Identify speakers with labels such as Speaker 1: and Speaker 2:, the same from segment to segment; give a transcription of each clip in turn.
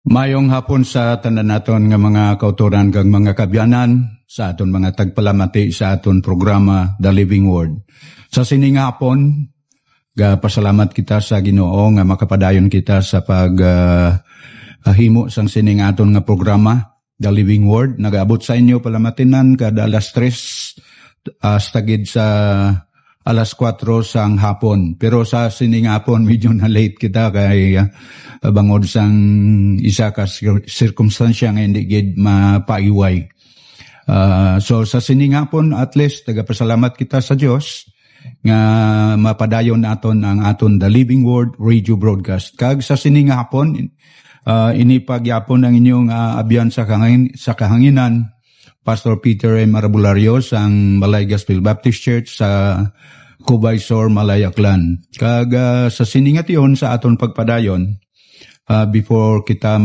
Speaker 1: Mayong hapon sa tanan naton nga mga kauturan kag mga kabyanan sa aton mga tagpalamati sa aton programa The Living Word. Sa sining hapon, pasalamat kita sa Ginoo nga makapadayon kita sa himo sang sining aton nga programa The Living Word. Nagaabot sa inyo palamatinan kada alas 3 stagid sa alas 4 sang hapon. Pero sa sining hapon medyo na late kita kay bangod sang isa ka circumstansya nga hindi gid mapaiway. So sa sining hapon at least tagapasalamat kita sa Dios nga mapadayon naton ang aton The Living Word radio broadcast. Kag sa sining hapon inipagyapon ang inyong abyan sa kahanginan Pastor Peter M. Arabulario sang Malay Gospel Baptist Church sa Cubay Sur, Malay, Aklan. Kag sa siningation sa aton pagpadayon, before kita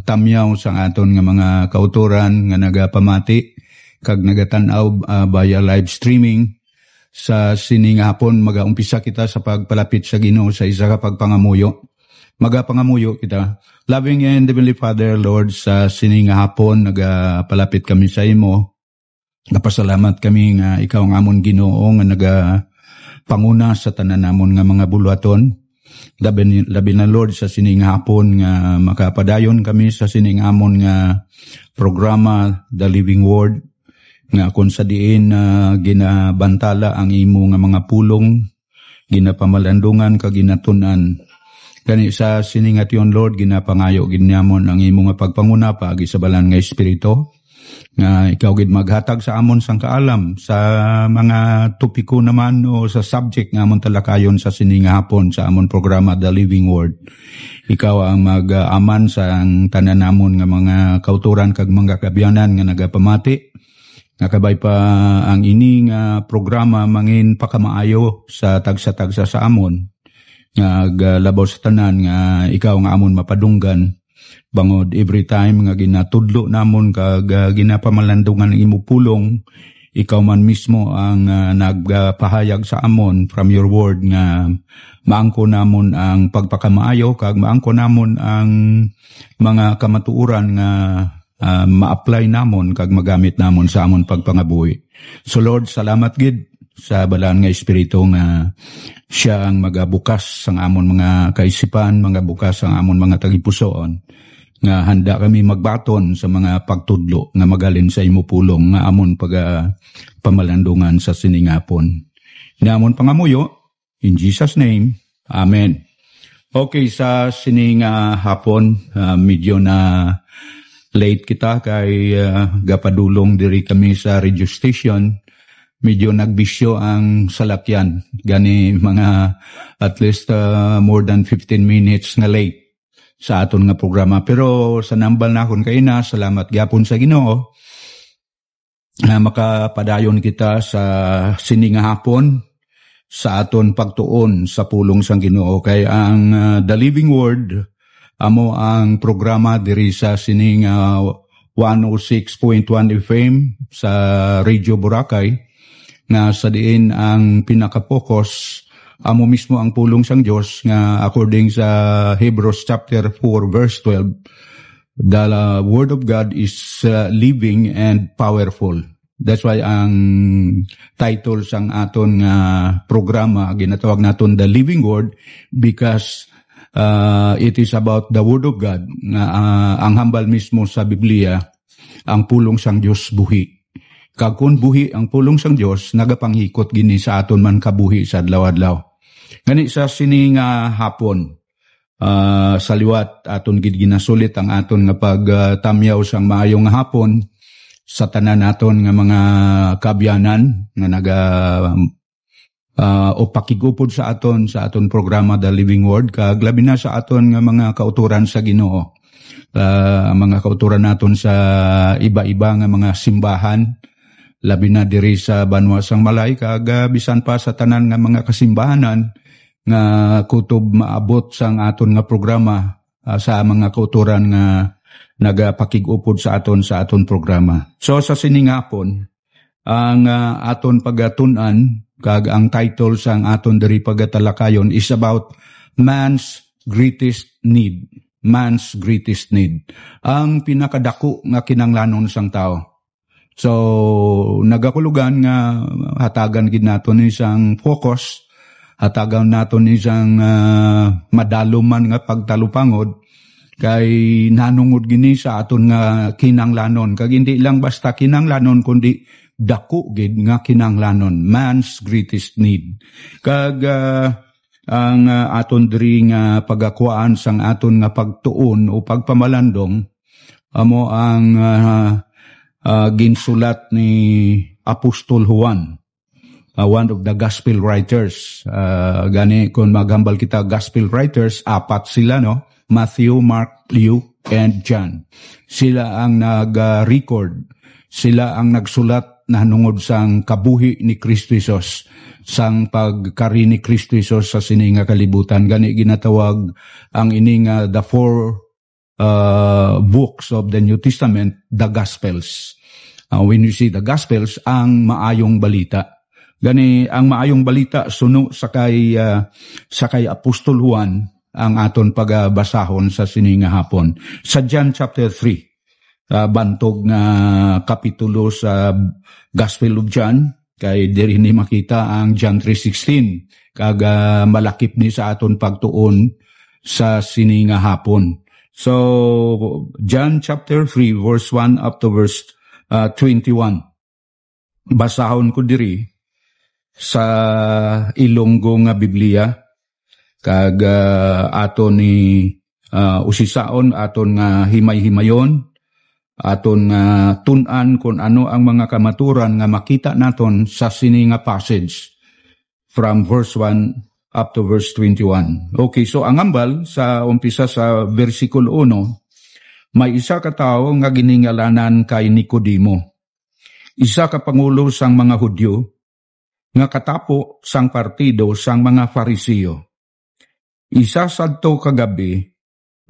Speaker 1: tamyaw sa aton nga mga kauturan nga nagapamati kag nagatanaw via live streaming, sa siningapon magaumpisa kita sa pagpalapit sa Ginoo sa isa ka pagpangamuyo. Magapangamuyo kita. Loving and Heavenly Father, Lord, sa sining hapon nagapalapit kami sa imo. Napasalamat kami nga ikaw ang amon Ginoo nga nagapanguna sa tanan namon nga mga buluhaton. Labi na Lord sa sining hapon nga makapadayon kami sa sining amon nga programa The Living Word nga kung sa diin ginabantala ang imo nga mga pulong, ginapamalandungan kag ginatunan. Kani sa siningation Lord, ginapangayo ginyamon ang imo nga pagpanguna paagi sa balan nga espiritu nga ikaw gid maghatag sa amon sang kaalam sa mga topiko naman o sa subject nga amon talakayon sa siningahapon sa amon programa The Living Word. Ikaw ang mag-aman sa tanan namon nga mga kauturan kag mga kabyanan nga nagapamati. Nakabay pa ang ini nga programa mangin pakamaayo sa tagsa-tagsa sa amon. Labaw sa tanan nga ikaw nga amon mapadunggan bangod every time nga ginatudlo namon kag ginapamalandungan ang imo pulong, ikaw man mismo ang nagpahayag sa amon from your word nga maangko namon ang pagpakamaayo kag maangko namon ang mga kamatuoran nga ma-apply namon kag magamit namon sa amon pagpangabuhi. So Lord, salamat gid sa balaan nga espiritu nga siya ang magabukas sang amon mga kaisipan, mga bukas ang amon mga tagipusoon, nga handa kami magbaton sa mga pagtudlo nga magalin sa imo pulong nga amon pamalandungan sa siningapon. Namon pangamuyo, in Jesus' name, Amen. Okay, sa siningahapon, medyo na late kita kay gapadulong diri kami sa radio station. Medyo nagbisyo ang salakyan. Gani mga at least more than 15 minutes nga late sa aton nga programa. Pero sa nambal na akon kayo na, salamat gyapon sa Ginoo na makapadayon kita sa siningahapon sa aton pagtuon sa pulong sang Ginoo. Kay ang The Living Word, amo ang programa diri sa sining 106.1 FM sa Radio Boracay, nga sa diin ang pinaka-focus amo mismo ang pulong sang Dios nga according sa Hebrews chapter 4 verse 12, the word of God is living and powerful. That's why ang title sang aton nga programa ginatawag naton The Living Word, because it is about the word of God nga ang hambal mismo sa Biblia ang pulong sang Dios buhi. Kag kun buhi ang pulong sang Dios, nagapanghikot gini sa aton man kabuhi sa adlaw-adlaw. Ngani sa sining hapon, sa liwat aton gid ginasulit ang aton nga pagtamyaw sang maayong hapon sa tanan naton nga mga kabyanan nga o pakigupod sa aton programa The Living Word, kag labi na sa aton nga mga kauturan sa Ginoo. Mga kauturan naton sa iba-iba nga mga simbahan, labi na diri sa banwa sang Malay, kag bisan pa sa tanan nga mga kasimbahanan nga kutob maabot sang aton nga programa sa mga kauturan nga nagapakigupod sa aton programa. So sa siningapon, ang aton pagatun-an kag ang title sang aton diri pagatalakayon is about man's greatest need. man's greatest need. Ang pinakadako nga kinanglanon sang tao. So, nagakulugan nga hatagan gid naton isang focus, hatagan naton isang madaluman nga pagtalupangod, kay nanungod gini sa aton nga kinanglanon. Kag hindi lang basta kinanglanon, kundi dako gid nga kinanglanon, man's greatest need. Kag ang aton diri nga pagakuan sang aton nga pagtuon o pagpamalandong amo ang ginsulat ni Apostol Juan, one of the gospel writers. Gani kung maghambal kita gospel writers, apat sila, no? Matthew, Mark, Luke, and John. Sila ang nag-record, sila ang nagsulat na nungod sang kabuhi ni Kristo Jesus, sang pagkari ni Kristo Jesus sa sininga kalibutan. Gani ginatawag ang ining the four books of the New Testament, the Gospels. When you see the Gospels, ang maayong balita. Gani ang maayong balita suno sa kay Apostol Juan ang aton pagbasahon sa sininga hapon. Sa John chapter 3, bantog nga kapitulo sa Gospel of John, kay diri ni makita ang John 3:16, kag malakip ni sa aton pagtuon sa sininga hapon. So, John chapter 3, verse 1 up to verse 21. Basahon ko diri sa Ilonggo nga Biblia, kag aton ni usisaon, aton nga himay-himayon, aton nga tun-an kung ano ang mga kamaturan nga makita naton sa sini nga passage from verse 1 up to verse 21. Okay, so ang ambal sa umpisa sa versikulo 1, may isa ka tawo nga giningalanan kay Nicodemo, isa ka pangulo sang mga Hudyo, nga katapo sang partido sang mga Fariseo. Isa sadto kagabi,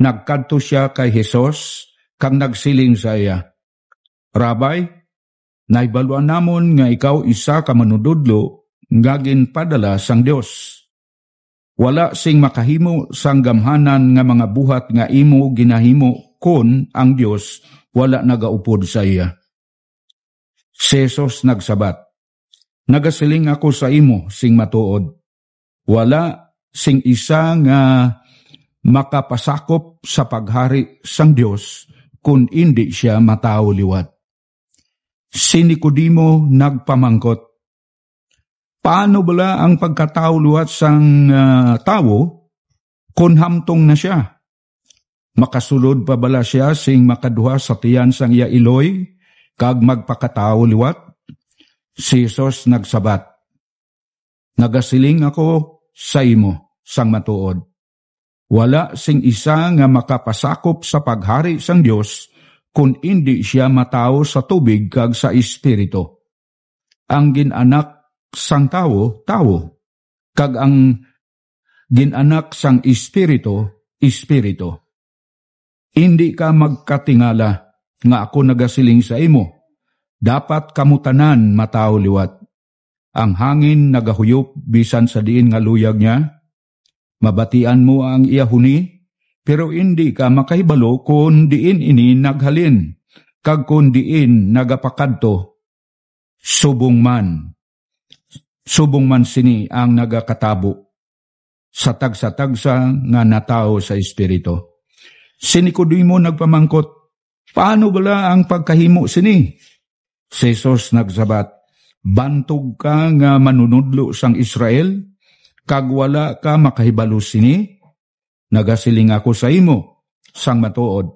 Speaker 1: nagkadto siya kay Jesus, kang nagsiling sa iya, Rabay, naibaluan namon nga ikaw isa ka manududlo nga ginpadala sang Dios. Wala sing makahimo sang gamhanan nga mga buhat nga imo ginahimo kon ang Dios wala nagaupod sa iya. Si Jesus nagsabat, Nagasiling ako sa imo sing matuod. Wala sing isa nga makapasakop sa paghari sang Dios kung hindi siya matao liwat. Si Nicodemo nagpamangkot, paano bala ang pagkatao liwat sang tao kung hamtong na siya? Makasulod pa bala siya sing makaduha sa tiyan sang iya iloy kag magpakatao liwat? Si Jesus nagsabat, Nagasiling ako sa imo sang matuod. Wala sing isa nga makapasakop sa paghari sang Dios kung hindi siya matao sa tubig kag sa espiritu. Ang ginanak sang tao, kag ang ginanak sang espiritu, espiritu. Hindi ka magkatingala nga ako nagasiling sa imo. Dapat kamutanan matao liwat. Ang hangin nagahuyop bisan sa diin nga luyag niya. Mabatian mo ang iyahuni, pero hindi ka makahibalo kung diin ini naghalin, kag kung diin nagapakadto. Subong man sini ang nagakatabo, sa tagsa-tagsa nga natao sa espiritu. Si Nicodemo nagpamangkot, paano bala ang pagkahimo sini? Si Jesus nagsabat, bantog ka nga manunudlo sang Israel, kag wala ka makahibalo sini? Nagasiling ako sa imo, sang matuod.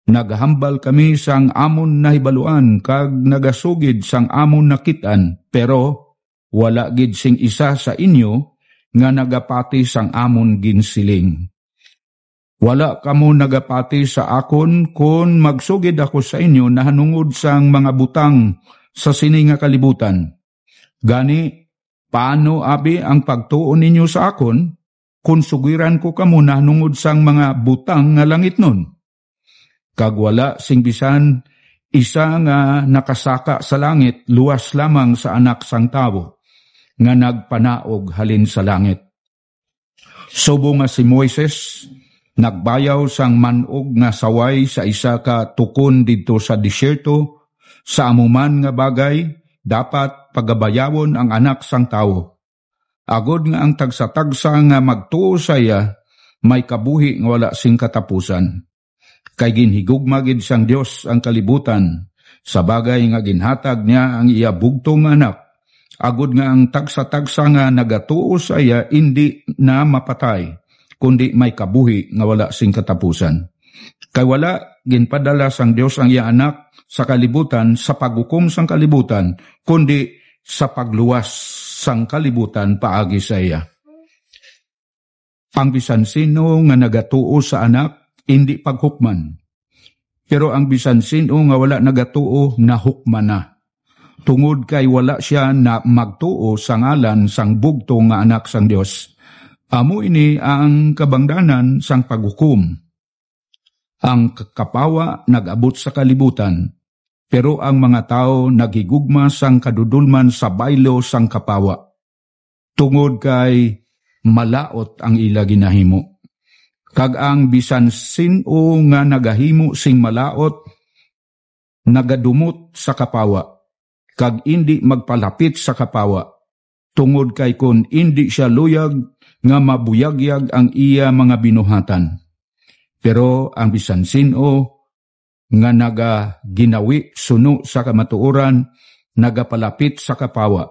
Speaker 1: Naghambal kami sang amon nahibaluan, kag nagasugid sang amon nakitaan, pero wala gid sing isa sa inyo nga nagapati sang amon ginsiling. Wala kamo nagapati sa akon kun magsugid ako sa inyo na hanungod sang mga butang sa sini nga kalibutan. Gani, paano abi ang pagtuon ninyo sa akon kung sugiran ko kamo na hanungod sang mga butang nga langit nun? Kag wala sing bisan isa nga nakasaka sa langit, luwas lamang sa anak sang tawo nga nagpanaog halin sa langit. Subo nga si Moises, Nagbayaw sang manog nga saway sa isa ka tukon dito sa disyerto, sa amuman nga bagay, dapat pagabayawon ang anak sang tao. Agod nga ang tagsa-tagsa nga magtuo saya, may kabuhi nga wala sing katapusan. Kay ginhigugma gid sang Dios ang kalibutan, sa bagay nga ginhatag niya ang iya bugtong anak. Agod nga ang tagsa-tagsa nga nagatuo saya, hindi na mapatay, kundi may kabuhi nga wala sing katapusan. Kay wala ginpadala sang Dios ang iya anak sa kalibutan sa paghukom sang kalibutan, kundi sa pagluwas sang kalibutan paagi sa iya. Ang bisan sino nga nagatuo sa anak, hindi paghukman. Pero ang bisan sino nga wala nagatuo, nahukman na. Tungod kay wala siya na magtuo sa ngalan sang bugtong nga anak sang Dios. Amo ini ang kabangdanan sang paghukom. Ang kapawa nag-abot sa kalibutan, pero ang mga tao naghigugma sang kadudulman sa baylo sang kapawa. Tungod kay malaot ang ila ginahimo. Kag ang bisan sino nga nagahimo sing malaot, nagadumot sa kapawa, kag hindi magpalapit sa kapawa. Tungod kay kun hindi siya luyag, nga mabuyagyag ang iya mga binuhatan. Pero ang bisan sino nga ginawi suno sa kamatuoran, nagapalapit sa kapawa,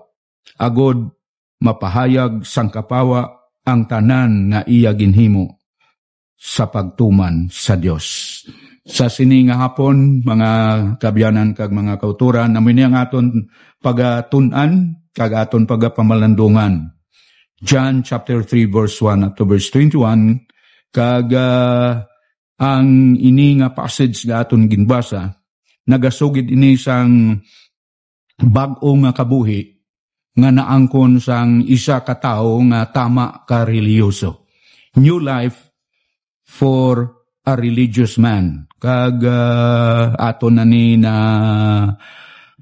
Speaker 1: agod mapahayag sang kapawa ang tanan nga iya ginhimo sa pagtuman sa Dios. Sa sini nga hapon, mga kabyanan kag mga kauturan, namin ang aton pagatun-an kag aton pagapamalandungan. John chapter 3 verse 1 to verse 21, kag ang ini nga passage nga aton ginbasa, nagasugid ini sang bag-o nga kabuhi nga naangkon sang isa ka tawo nga tama ka reliyoso. New life for a religious man. Kag aton na ni na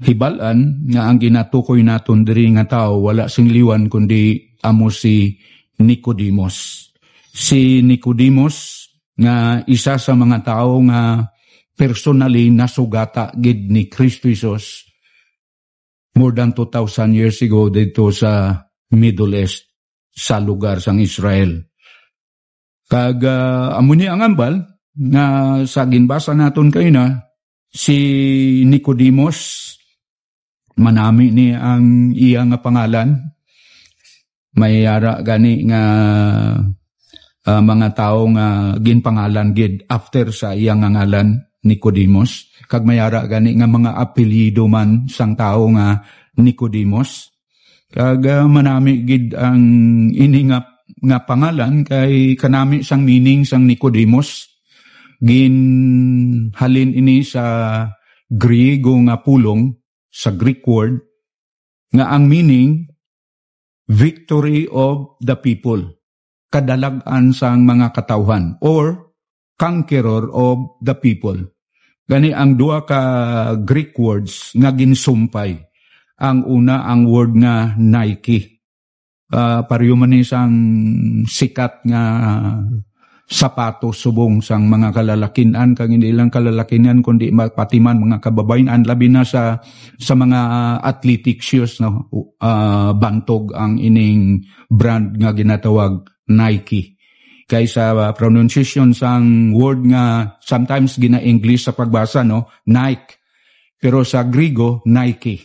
Speaker 1: hibalan nga ang ginatukoy naton diri nga tao wala sing liwan kundi amo si Nicodemos. Si Nicodemos nga isa sa mga tao nga personally nasugata gid ni Kristo Jesus more than 2,000 years ago dito sa Middle East, sa lugar sang Israel. Kag amo ni ang ambal nga sa ginbasa naton kayo na, si Nicodemos, manami ni ang iya nga pangalan. May ara gani nga mga tao nga ginpangalan gid after sa iya nga ngalan, Nicodemos. Kag may ara gani nga mga apelyido man sang tao nga Nicodemos. Kag manami gid ang ini nga pangalan kay kanami sang meaning sang Nicodemos. Ginhalin ini sa Griego nga pulong, sa Greek word, nga ang meaning, victory of the people, kadalagan sang mga katawhan, or conqueror of the people. Gani ang dua ka Greek words nga ginsumpay. Ang una, ang word nga Nike. Pariyo man isang sikat nga sapatos subong sang mga kalalakinan, kag hindi lang kalalakinan kundi pati man mga kababayan, labi na sa mga athletic shoes, no? Bantog ang ining brand nga ginatawag Nike. Kaysa pronunciation sang word nga sometimes gina-English sa pagbasa, no? Nike. Pero sa Griego, Nike.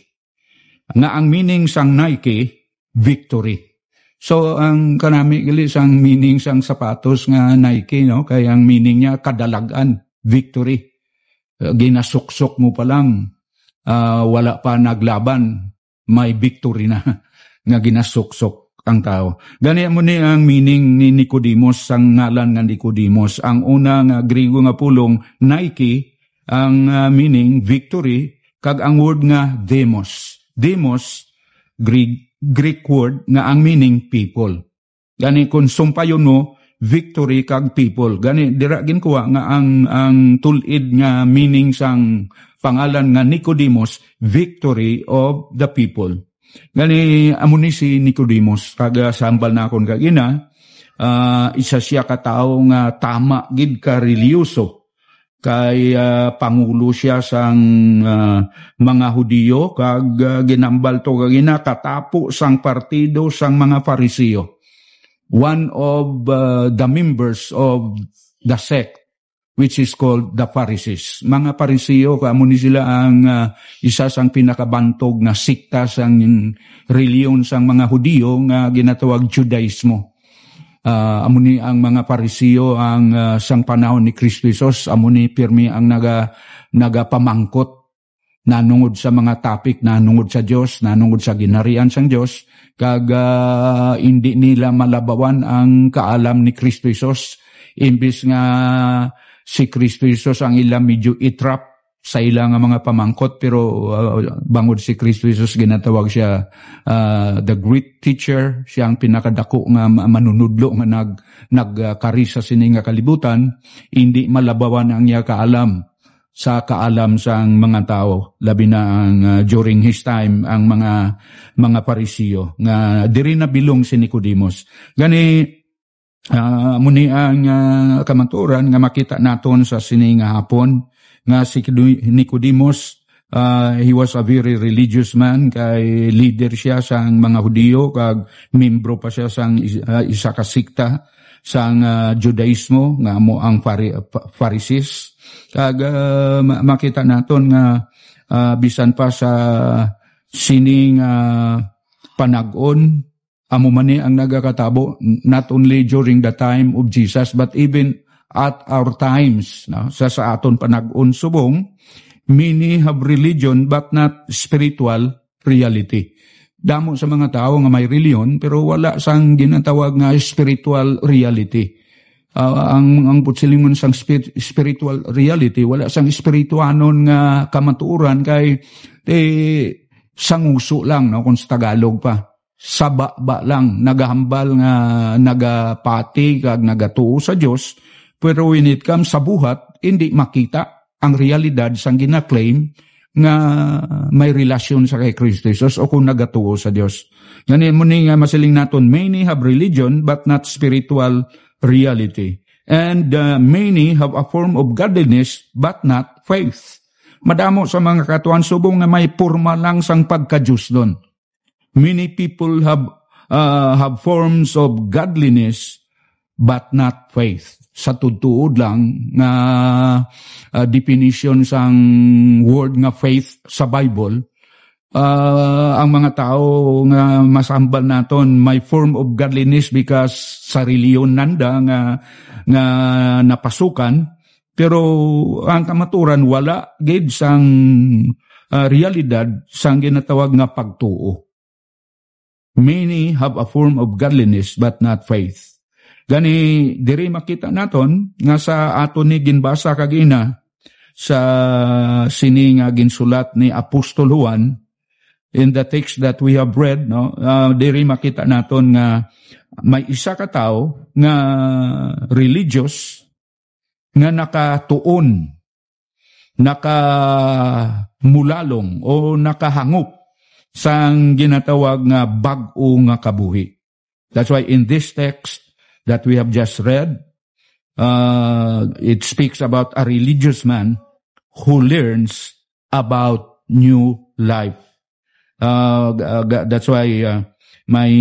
Speaker 1: Nga ang meaning sang Nike, victory. So ang kanami gali sang meaning sang sapatos nga Nike, no, kay ang meaning niya kadalagan, victory. Ginasuksok mo pa lang, wala pa naglaban, may victory na nga ginasuksok ang tao. Gani mo ni ang meaning ni Nicodemos sang ngalan nga Nicodemos. Ang una nga Griego nga pulong Nike, ang meaning victory, kag ang word nga demos. Demos, Greek word nga ang meaning people. Gani kung sumpayon mo, victory kag people. Gani dira ginkuha nga ang tulid nga meaning sang pangalan nga Nicodemos, victory of the people. Gani amo ni si Nicodemos, kag sambal na akon kag ina, isa siya katao nga tama gid ka religyoso. Kay pangulo siya sang mga Hudiyo kag ginambal to kagina katapo sang partido sang mga Parisiyo. One of the members of the sect which is called the Pharisees. Mga Parisiyo kaamo ni sila ang isa sang pinakabantog nga sikta sang reliyon sang mga Hudiyo nga ginatawag Judaismo. Amuni ang mga Parisiyo ang sang panahon ni Kristo Jesus, amuni pirmi ang nagapamangkot nanungod sa mga topic, nanungod sa Dios, nanungod sa ginharian sang Dios, kag hindi nila malabawan ang kaalam ni Kristo Jesus. Imbis nga si Kristo Jesus ang ilang medyo itrap sa ilang mga pamangkot, pero bangod si Kristo Jesus ginatawag siya the great teacher, siya ang pinakadako nga manunudlo nga nagkari sa sini nga kalibutan. Hindi malabawan ang iya kaalam sa kaalam sang mga tao, labi na ang during his time ang mga Parisiyo nga diri na bilong si Nicodemos. Gani muni ang kamaturan nga makita naton sa sini nga hapon nga si Nicodemos, he was a very religious man, kay leader siya sang mga Hudiyo, kag membro pa siya sang isa ka sikta sang Judaismo nga amo ang Pharisees. Kag makita naton nga bisan pa sa sining panag-on, amo man ang nagakatabo, not only during the time of Jesus but even at our times, no? Sa aton panag-on subong, many have religion but not spiritual reality. Damo sa mga tao nga may reliyon pero wala sang ginatawag nga spiritual reality. Ang putsilingon sang spiritual reality, wala sang spirituanon nga kamatuoran kay sanguso lang, no, kung sa Tagalog pa. Saba lang, nagahambal nga nagapati kag nagatuo sa Dios. Pero when it comes sa buhat, hindi makita ang realidad sang gina-claim nga may relasyon sa kay Kristo Jesus o kung nagatuo sa Dios. Ngani mo ni nga masiling naton, many have religion but not spiritual reality. And many have a form of godliness but not faith. Madamo sa mga katuan subong nga may porma lang sang pagka-Diyos doon. Many people have forms of godliness but not faith. Sa tutuod lang nga definition sang word nga faith sa Bible, ang mga tao nga masambal naton may form of godliness because sa reliyon nanda nga napasukan, pero ang kamaturan wala gid sang realidad sang ginatawag nga pagtuo. Many have a form of godliness but not faith. Gani diri makita naton nga sa aton ni ginbasa kagina sa sini nga ginsulat ni Apostol Juan in the text that we have read, no, diri makita naton nga may isa ka tawo nga religious nga nakatuon, nakamulalong o nakahangop sang ginatawag nga bag-o nga kabuhi. That's why in this text that we have just read, it speaks about a religious man who learns about new life. That's why may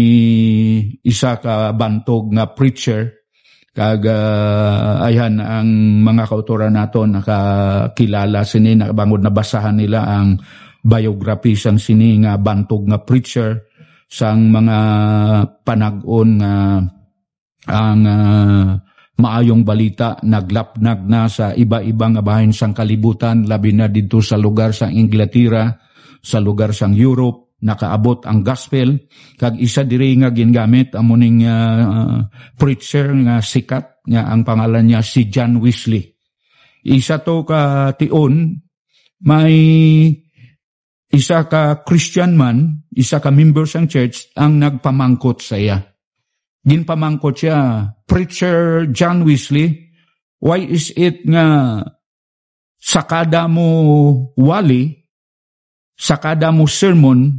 Speaker 1: isa ka bantog nga preacher, kag ayan ang mga kautoran naton nakakilala sini, nakabangod na basahan nila ang biography sang sini nga bantog nga preacher sang mga panag-on nga ang maayong balita naglapnag na sa iba-ibang bahin sang kalibutan, labi na dito sa lugar sang Inglaterra, sa lugar sang Europe, nakaabot ang gospel. Kag isa diri nga gingamit amuning preacher nga sikat nga ang pangalan niya si John Wesley. Isa to ka tion, may isa ka Christian man, isa ka member sang church ang nagpamangkot sa iya. Ginpamangkot siya, Preacher John Wesley, why is it nga sakada mo wali, sakada mo sermon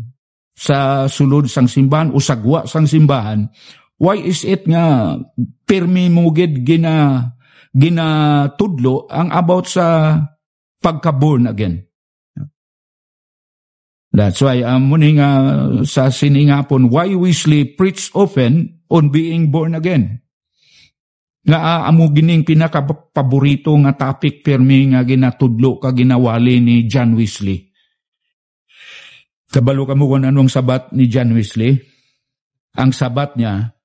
Speaker 1: sa sulod sang simbahan o sagwa sang simbahan,
Speaker 2: Why is it nga pirmi mo gid ginatudlo ang about sa pagka-born again? That's why muni nga sa siningapon, why Wesley preach often on being born again. Nga amo gining pinaka-paborito nga topic pirmi nga ginatudlo ka ginawali ni John Wesley. Kabalo ka mo kung anong sabat ni John Wesley? Ang sabat niya,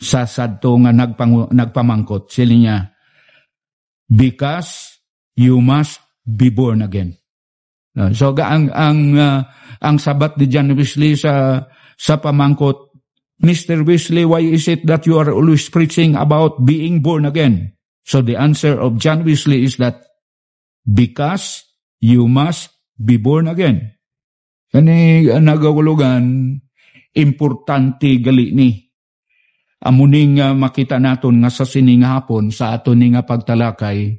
Speaker 2: sa sadto nga nagpamangkot, sila niya, because you must be born again. So ang sabat ni John Wesley sa pamangkot, Mr. Wesley, why is it that you are always preaching about being born again? So the answer of John Wesley is that because you must be born again. Kani nagawulugan, importante gali ni. Amuning makita naton nga sa sining hapon sa aton nga pagtalakay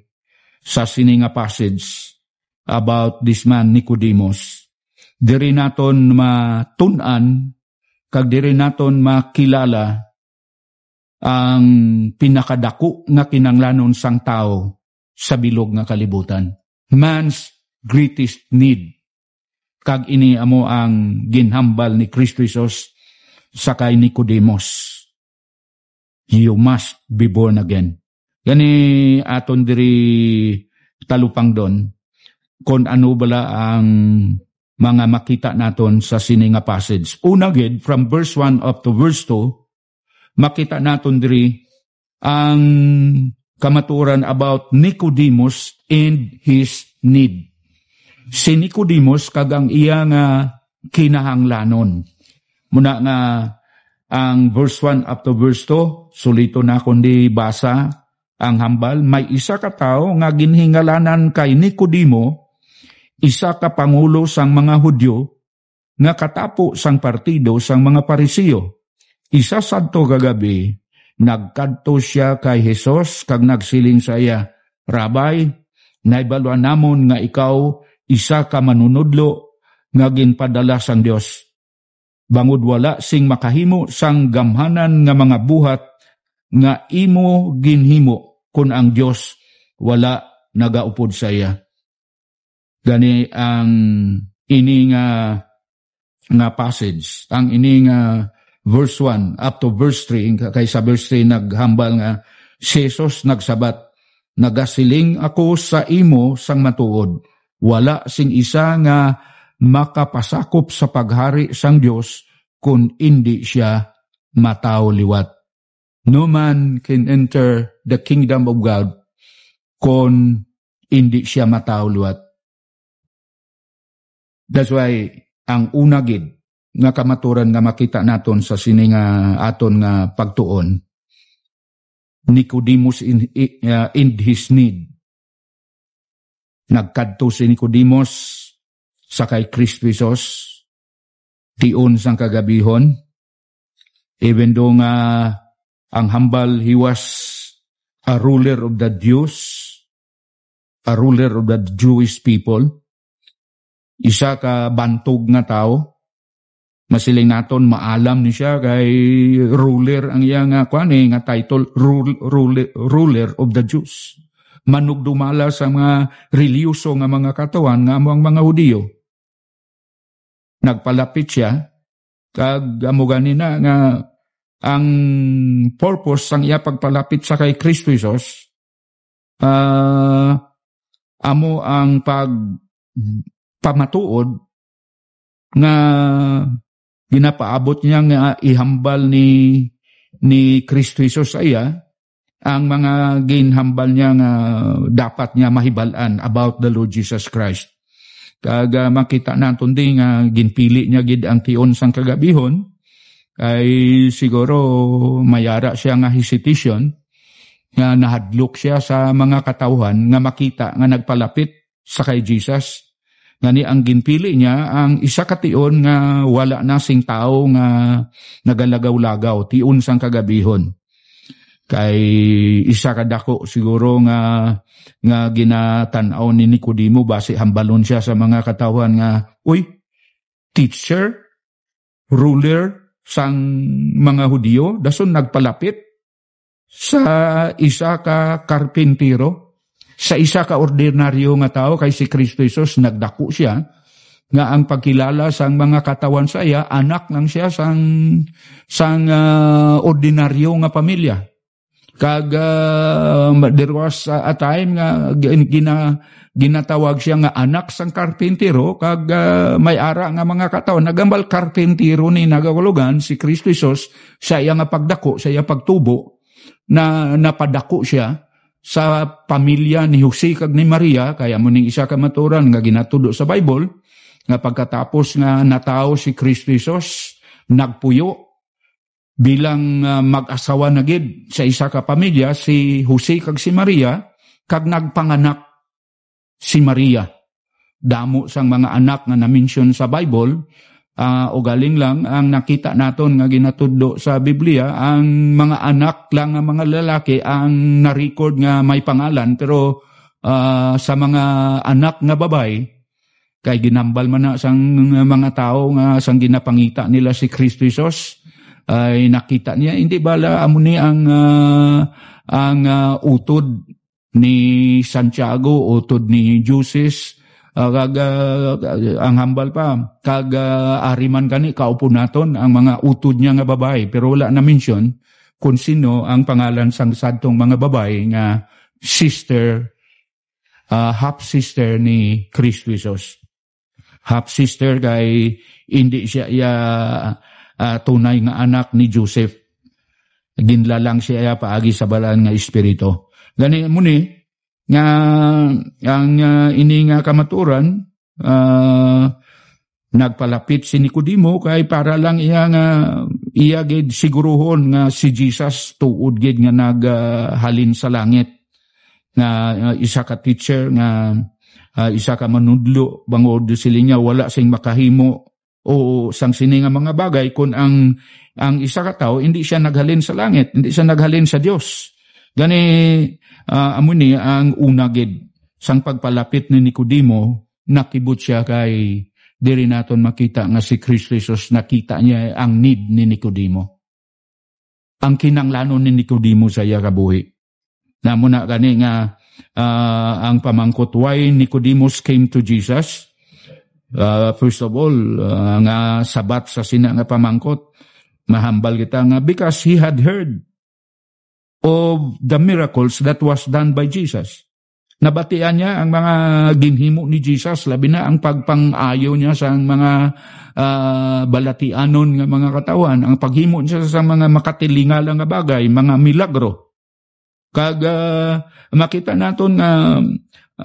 Speaker 2: sa sining passage about this man Nicodemus. Diri naton matun-an kag diri naton makilala ang pinakadako nga kinanglanon sang tao sa bilog nga kalibutan. Man's greatest need. Kag ini amo ang ginhambal ni Kristo Jesus sa kay Nicodemus. You must be born again. Gani aton diri talupang don kung ano bala ang mga makita naton sa sininga passage. Una gid from verse 1 up to verse 2, makita naton diri ang kamaturan about Nicodemus and his need. Si Nicodemus kagang iya nga kinahanglanon. Muna nga ang verse 1 up to verse 2, sulito na kundi basa ang hambal, may isa ka tao nga ginhingalanan kay Nicodemo, isa ka pangulo sang mga Hudyo, nga katapo sang partido sang mga Parisiyo. Isa sadto kagabi, nagkadto siya kay Jesus, kag nagsiling sa iya, Rabay, naibaluan namon nga ikaw, isa ka manunudlo, nga ginpadala sang Dios. Bangod wala sing makahimo sang gamhanan nga mga buhat nga imo ginhimo kun ang Dios wala nagaupod sa iya. Gani ang ini nga passage, ang ini nga verse 1 up to verse 3, kay sa verse 3 naghambal nga si Jesus nagsabat, nagasiling ako sa imo sang matuod, wala sing isa nga makapasakop sa paghari sang Dios kung hindi siya matao liwat. No man can enter the kingdom of God kung hindi siya matao liwat. That's why ang una gid nga kamaturan nga makita naton sa sini nga aton nga pagtuon, Nicodemus in his need. Nagkadto si Nicodemus sa kay Kristo Jesus, tion sang kagabihon, even though nga ang hambal, he was a ruler of the Jews, a ruler of the Jewish people, isa ka bantog nga tao, masiling naton maalam ni siya kay ruler ang iya nga nga title, ruler of the Jews. Manugdumala sa mga reliyoso nga mga katawan nga ang mga Hudiyo. Nagpalapit siya, kag amo ganina nga ang purpose sang iya pagpalapit sa kay Kristo Jesus, amo ang pamatuod nga ginapaabot niya nga ihambal ni Kristo Jesus sa iya, ang mga ginhambal niya nga dapat niya mahibalan about the Lord Jesus Christ. Kag makita naton din nga ginpili niya gid ang tion sang kagabihon, ay siguro mayara siya nga hesitation, nga nahadlok siya sa mga katawhan nga makita nga nagpalapit sa kay Jesus. Ngani ang ginpili niya ang isa ka tion nga wala na sing tao nga nagalagaw-lagaw, tion sang kagabihon. Kay isa ka dako siguro nga ginatanaw ni Nicodemo base hambalon siya sa mga katawhan nga, uy, teacher, ruler sang mga Hudyo, dason nagpalapit sa isa ka karpintero, sa isa ka ordinaryo nga tao, kay si Kristo Jesus, nagdako siya, nga ang pagkilala sang mga katawan sa iya, anak lang siya sang ordinaryo nga pamilya. Kag there was a time nga ginatawag siya nga anak sang karpintero, kag may ara nga mga katawan. Nagambal karpintero ni nagagulugan, si Kristo Jesus, sa iya nga pagdako, sa iya pagtubo, na napadako siya sa pamilya ni Jose kag ni Maria. Kaya mo ning isa ka maturan nga ginatudo sa Bible, nga pagkatapos nga natao si Kristo Jesus, nagpuyo bilang mag-asawa na gid sa isa ka pamilya, si Jose kag si Maria, kag nagpanganak si Maria. Damo sang mga anak nga na-mention sa Bible, o galing lang ang nakita naton nga ginatudlo sa Biblia, ang mga anak lang nga mga lalaki ang na-record nga may pangalan, pero sa mga anak nga babay, kay ginambal man na sang mga tao nga sang ginapangita nila si Kristo Jesus, ay nakita niya, hindi bala amo ni ang utod ni Santiago, utod ni Joses, ang hambal pa, kag ariman kani kaupo naton ang mga utod niya nga babae, pero wala na mention kung sino ang pangalan sang sadtong mga babae nga sister, half-sister ni Kristo Jesus. Half-sister kay hindi siya tunay nga anak ni Joseph. Ginlalang siya paagi sa balaan nga espiritu. Gani muni nga ang ini nga kamaturan, nagpalapit si Nicodemo kay para lang iya gid siguruhon nga si Jesus tuod gid nga naghalin sa langit, nga isa ka teacher, nga isa ka manudlo bangod sila nga wala sing makahimo o sang sini nga mga bagay kung ang isa ka tao hindi siya naghalin sa langit, hindi siya naghalin sa Dios. Gani amo ni ang unagid sang pagpalapit ni Nicodemo, nakibot siya kay diri naton makita nga si Kristo Jesus, nakita niya ang need ni Nicodemo, ang kinanglanon ni Nicodemo sa iya kabuhi. Namo na gani nga ang pamangkot why Nicodemus came to Jesus. First of all, nga sabat sa sina nga pamangkot, mahambal kita nga because he had heard of the miracles that was done by Jesus. Nabatian niya ang mga ginhimo ni Jesus, labi na ang pagpang-ayo niya sa mga balatianon nga mga katawan, ang paghimo niya sa mga makatilingal nga bagay, mga milagro. Kag makita naton nga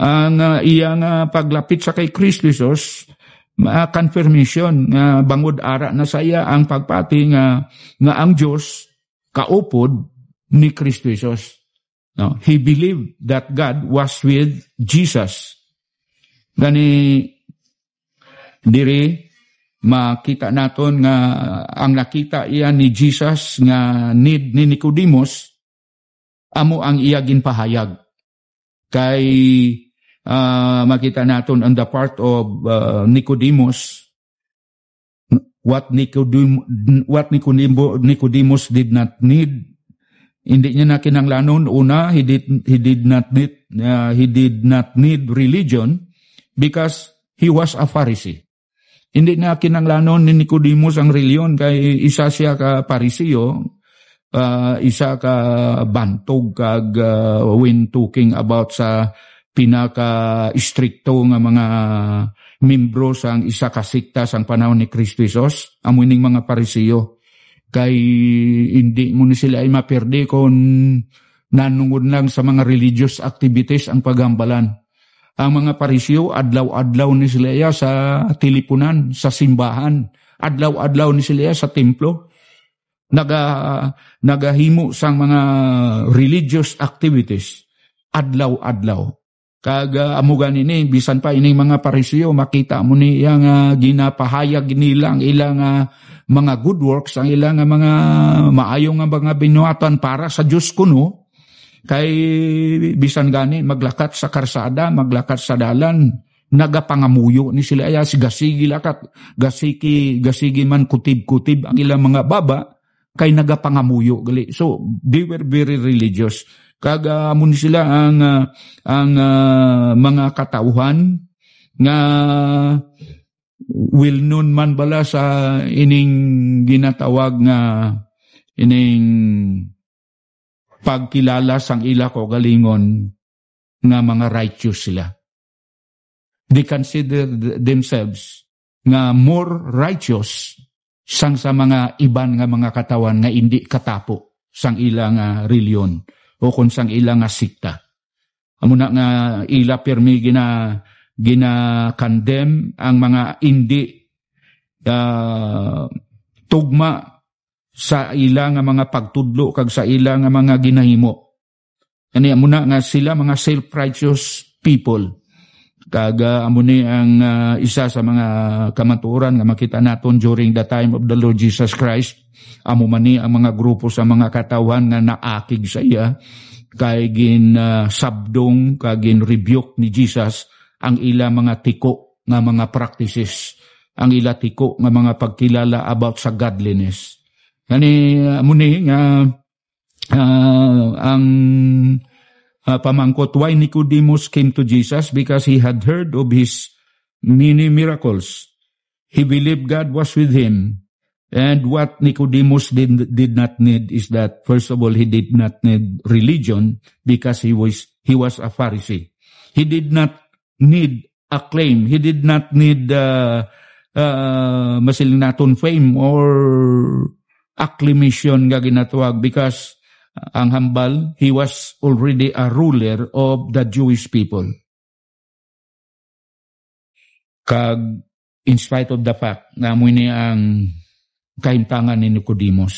Speaker 2: ang iyang paglapit sa kay Kristo Jesus, confirmation nga bangod ara na sa iya ang pagpati nga ang Dios kaupod ni Kristo Jesus. No, he believed that God was with Jesus. Gani diri makita naton nga ang nakita iya ni Jesus nga need ni Nicodemus, amo ang iya ginpahayag. Kay makita naton on the part of Nicodemus, what Nicodemus did not need. Hindi niya na kinanglanon. Una, he did not need religion because he was a Pharisee. Hindi na kinanglanon ni Nicodemus ang reliyon kay isa siya ka Pariseo, isa ka bantog kag when talking about sa pinaka-stricto nga mga membro sang isa ka sikta sang panahon ni Kristo Jesus, amuning mga Pariseo. Kay hindi mo ni sila ay maperde kung nanungod lang sa mga religious activities ang paghambalan. Ang mga Pariseo, adlaw-adlaw ni sila sa tilipunan, sa simbahan, adlaw-adlaw ni sila sa templo. Nagahimo sang mga religious activities, adlaw-adlaw. Kag amugan ini, bisan pa ining mga Pariseo, makita mo ni yang ginapahayag nila ang ilang mga good works, ang ilang mga maayong mga binuhatan para sa Diyos kuno, kay bisan gani maglakat sa karsada, maglakat sa dalan, nagapangamuyo ni sila ay gasigi lakat, gasigi man kutib-kutib ang ilang mga baba kay nagapangamuyo gali. So they were very religious. Kaga amo ni sila ang mga katauhan nga will known man bala sa ining ginatawag nga ining pagkilala sang ila ko galingon nga mga righteous sila. They consider themselves nga more righteous sang sa mga iban nga mga katawan nga hindi katapo sang ilang reliyon o kung sang ilang sikta. Amo na nga ila pirmi gina-condemn ang mga hindi tugma sa ilang mga pagtudlo kag sa ilang mga ginahimo. Ani amo na nga sila mga self-righteous people. Kag amo ni ang isa sa mga kamatuoran nga makita naton during the time of the Lord Jesus Christ. Amo man ni ang mga grupo sa mga katawan nga naakig sa iya kay sabdong kag rebuke ni Jesus ang ila mga tiko nga mga practices, ang ila tiko nga mga pagkilala about sa godliness. Kani amo ni nga ang pamangkot, why Nicodemus came to Jesus? Because he had heard of his many miracles. He believed God was with him. And what Nicodemus did not need is that, first of all, he did not need religion because he was a Pharisee. He did not need acclaim. He did not need masiling naton fame or acclamation nga ginatawag because ang hambal, he was already a ruler of the Jewish people. Kag, in spite of the fact na mo ni ang kaimtangan ni Nicodemus,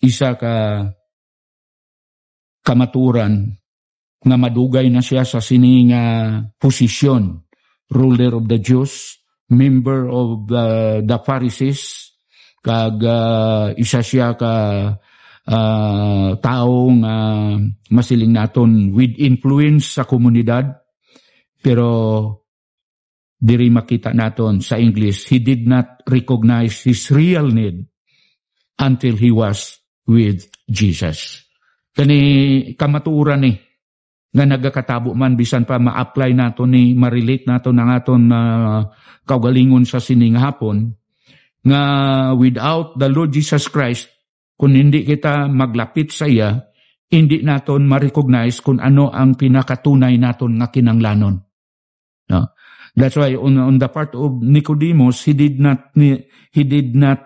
Speaker 2: isa ka kamaturan nga madugay na siya sa sining posisyon, ruler of the Jews, member of the Pharisees, kag isa siya ka taong masiling naton with influence sa komunidad, pero diri makita naton sa English, he did not recognize his real need until he was with Jesus. Kani kamatuoran ni nga nagakatabo man bisan pa ma-apply naton ni ma-relate naton ang aton kaugalingon sa sining hapon nga without the Lord Jesus Christ, kung hindi kita maglapit sa iya, hindi naton ma-recognize kung ano ang pinakatunay naton nga kinanglanon. No? That's why on the part of Nicodemus, he did not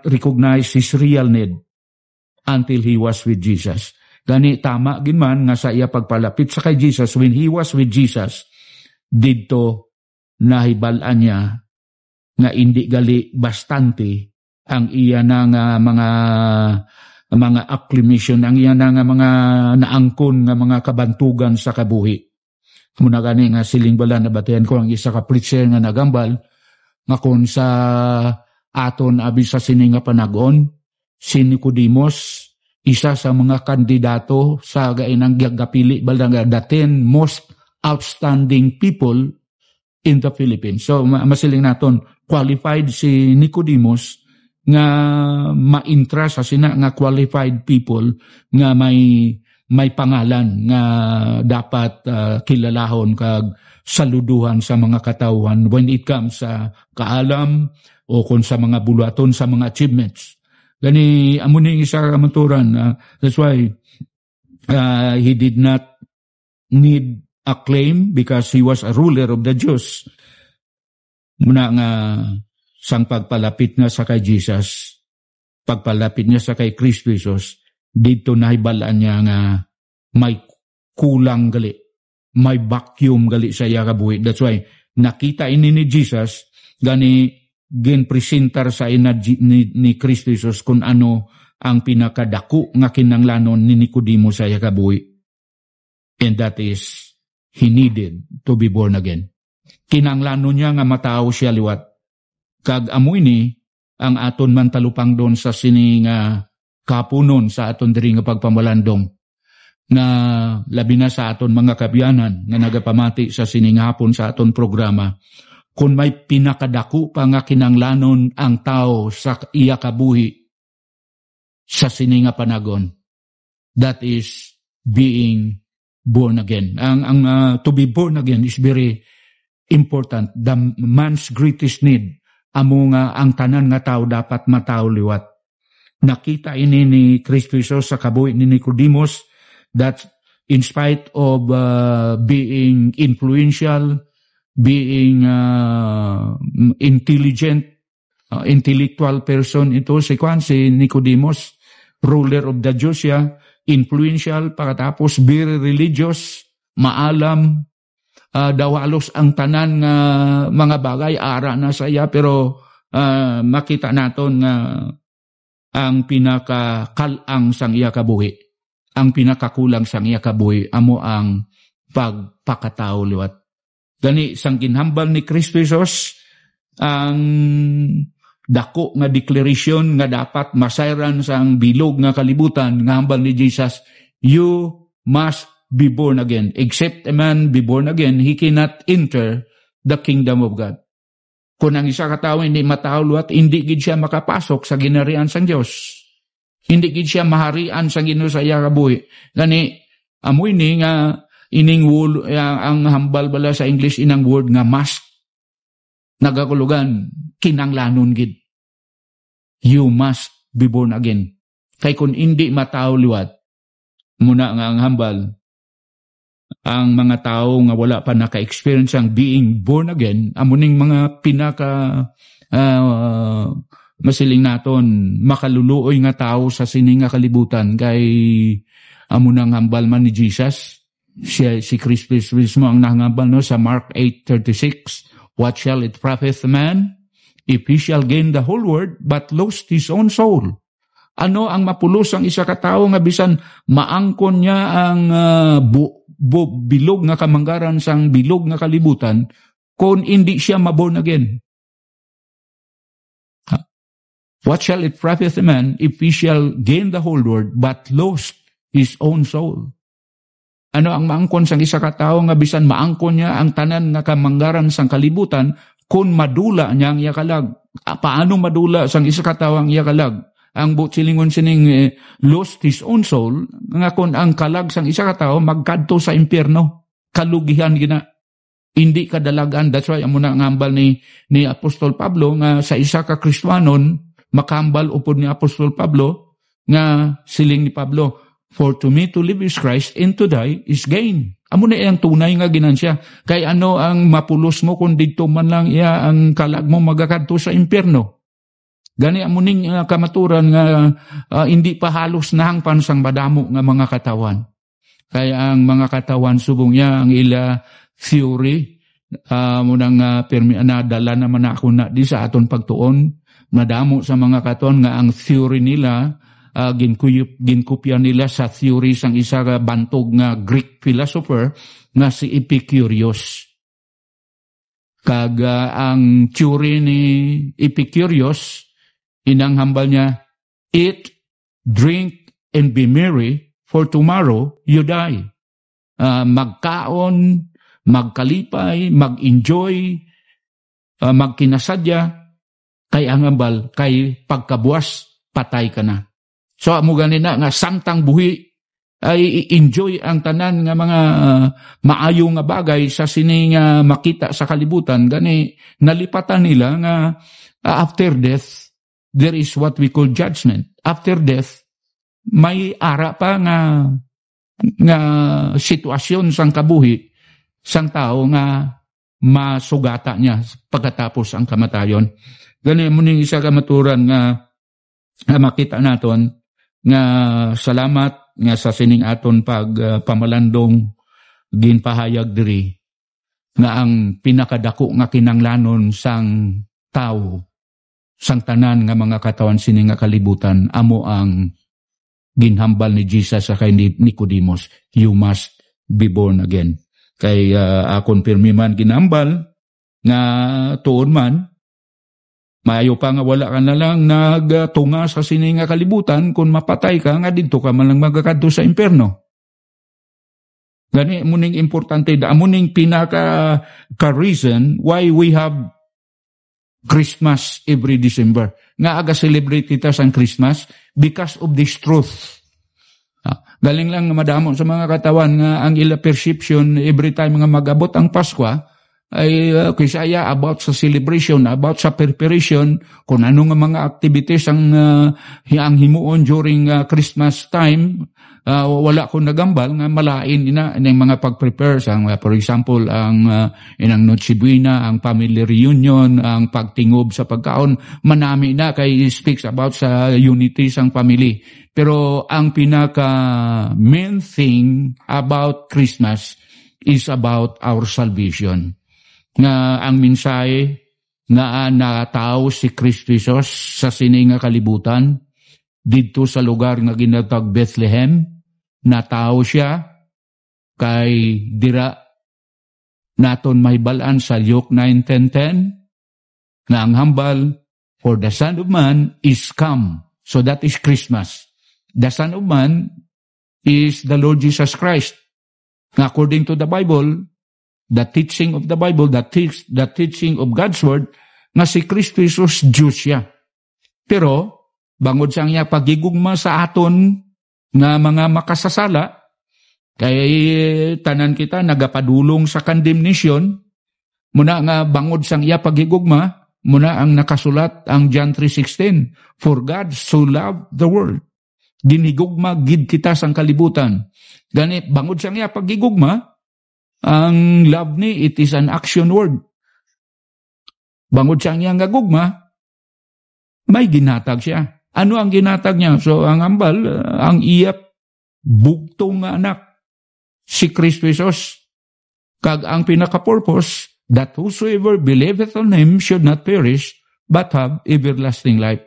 Speaker 2: recognize his real need until he was with Jesus. Gani tama ginman nga sa iya pagpalapit sa kay Jesus, when he was with Jesus, didto nahibalan niya nga hindi gali bastante ang iya na nga mga acclamation, ang iya na nga mga naangkon nga mga kabantugan sa kabuhi. Muna gani nga siling bala na batayan ko ang isa ka preacher nga nagambal nga kung sa aton abi sa sining nga panagon, si Nicodemus isa sa mga kandidato sa gainang gapili bala nga the 10 most outstanding people in the Philippines. So masiling naton qualified si Nicodemus nga ma-intra sa sina nga qualified people nga may pangalan nga dapat kilalahon kag saluduhan sa mga katawhan when it comes sa kaalam o kung sa mga buluaton sa mga achievements. Gani amo ni isa ka maturan. That's why he did not need acclaim because he was a ruler of the Jews. Muna nga sang pagpalapit nga sa kay Jesus, pagpalapit niya sa kay Kristo Jesus, dito nahibalaan niya nga may kulang gali, may vacuum gali sa iya kabuhi. That's why nakita ini ni Jesus gani ginpresentar sa ina ni Kristo Jesus kung ano ang pinakadako nga kinanglanon ni Nicodemus sa iya kabuhi. And that is, he needed to be born again. Kinanglanon niya nga matao siya liwat. Kag amoy ni ang aton man talupang doon sa sining kapunon sa aton diri nga pagpamalandong nga labi na sa aton mga kabyanan nga nagapamati sa sining hapon sa aton programa. kung may pinakadako pa nga kinanglanon ang tao sa iya kabuhi sa sini nga panagon. That is being born again. To be born again is very important. The man's greatest need. Amo nga ang tanan nga tao dapat matao liwat. Nakita ini ni Kristo Jesus sa kabuhi ni Nicodemus that in spite of being influential, being intellectual person ito, si Nicodemus, ruler of the Jews siya, influential, pagkatapos very religious, maalam, dawalos ang tanan nga mga bagay, ara na saya, pero makita naton nga ang pinakakalang sang iya kabuhi, ang pinakakulang sang iya kabuhi, amo ang pagpakatao liwat. Gani sang ginhambal ni Kristo Jesus ang dako nga declaration nga dapat masayran sang bilog nga kalibutan nga hambal ni Jesus, you must be born again. Except a man be born again, he cannot enter the kingdom of God. Kung ang isa ka tawo hindi matao luwat, hindi gid siya makapasok sa ginarian sang Dios. Hindi gid siya maharian sang Ginoo sa iya kabuhi. Gani amoy ni nga ining word, ang hambal bala sa English inang word nga must, nagakulugan kinanglanon gid. You must be born again. Kay kung hindi matao liwat, muna nga ang hambal, ang mga tao nga wala pa naka-experience ang being born again, amuning mga pinaka masiling naton makaluluoy nga tao sa sining nga kalibutan kay amunang hambal man ni Jesus. Si Kristo mismo ang nangambal no sa Mark 8:36, what shall it profit a man if he shall gain the whole world but lose his own soul? Ano ang mapulos ang isa ka tawo nga bisan maangkon niya ang bilog nga kamanggaran sang bilog nga kalibutan kung hindi siya maborn again? What shall it profit a man if he shall gain the whole world but lose his own soul? Ano ang maangkon sang isa ka tawo nga bisan maangkon niya ang tanan nga kamanggaran sang kalibutan kung madula niya ang iya kalag? Paano madula sang isa ka tawo ang iya kalag? Ang silingon sining lost his own soul, nga kung ang kalag sang isa ka tawo magkadto sa impyerno, kalugihan gina. Hindi kadalagan. That's why amo na ngambal ni Apostol Pablo nga sa isa ka Kristiyanon makambal upod ni Apostol Pablo nga siling ni Pablo, for to me to live is Christ and to die is gain. Amo na iyang tunay nga ginansya. Kay ano ang mapulos mo kung dito man lang iya ang kalag mo magakadto sa impyerno? Gani amuning kamaturan nga hindi pa halos nahangpan sang madamo nga mga katawan. Kaya ang mga katawan subong niya ang ila theory munang nadala naman ako na di sa aton pagtuon, madamo sa mga katawan nga ang theory nila ginkopya nila sa theory sang isa ka bantog nga Greek philosopher nga si Epicurus. Ang theory ni Epicurus inang hambal niya, eat, drink, and be merry, for tomorrow you die. Magkaon, magkalipay, mag-enjoy, magkinasadya, kay ang hambal, kay pagkabuas, patay ka na. So, amo ganina nga samtang buhi, ay enjoy ang tanan nga mga maayo nga bagay sa sini nga makita sa kalibutan. Gani, nalipatan nila nga after death, there is what we call judgment. After death, may ara pa nga sitwasyon sang kabuhi sang tao nga masugata niya pagkatapos ang kamatayon. Gani mo ning isa ka maturan nga makita naton nga salamat nga sa sining aton pamalandong ginpahayag diri nga ang pinakadako nga kinanglanon sang tao sang tanan nga mga katawan sini nga kalibutan, amo ang ginhambal ni Jesus sa kay Nicodemus, you must be born again. Kay akon pirmi man ginhambal nga tuon man, maayo pa nga wala ka na lang nagtunga sa sini nga kalibutan, kung mapatay ka nga dito ka man lang magakadto sa impyerno. Gani muning importante da muning pinaka reason why we have Christmas every December. Nga aga celebrate kita sang Christmas because of this truth. Galing lang madamo sa mga katawan nga ang ila perception every time nga magabot ang Pasko ay kisaya about sa celebration, about sa preparation, kung ano nga mga activities ang himuon during Christmas time. Wala ko nagambal nga malain ina ng mga pag-prepare sang for example ang inang Noche Buena, ang family reunion, ang pagtingob sa pagkaon, manami na kay speaks about sa unity sang family. Pero ang pinaka main thing about Christmas is about our salvation. Nga ang mensahe nga natao si Kristo Jesus sa sininga kalibutan didto sa lugar nga ginatawag Bethlehem. Natao siya kay dira naton mahibalaan sa Luke 9:10 nga ang hambal, for the Son of Man is come. So that is Christmas. The Son of Man is the Lord Jesus Christ. According to the Bible, the teaching of the Bible, the teaching of God's Word, nga si Kristo Jesus Diyos siya. Pero, bangod siyang niya pagigugma sa aton nga mga makasasala, kay tanan kita nagapadulong sa condemnation, muna nga bangod siyang iya pagigugma, muna ang nakasulat ang John 3:16, for God so loved the world. Ginigugma gid kita sang kalibutan. Gani, bangod siyang iya pagigugma, ang love ni, it is an action word. Bangod siyang iyang gagugma, may ginatag siya. Ano ang ginatag niya? So, ang hambal, ang iyap, bugtong nga anak, si Kristo Jesus. Kag ang pinaka-purpose, that whosoever believeth on Him should not perish, but have everlasting life.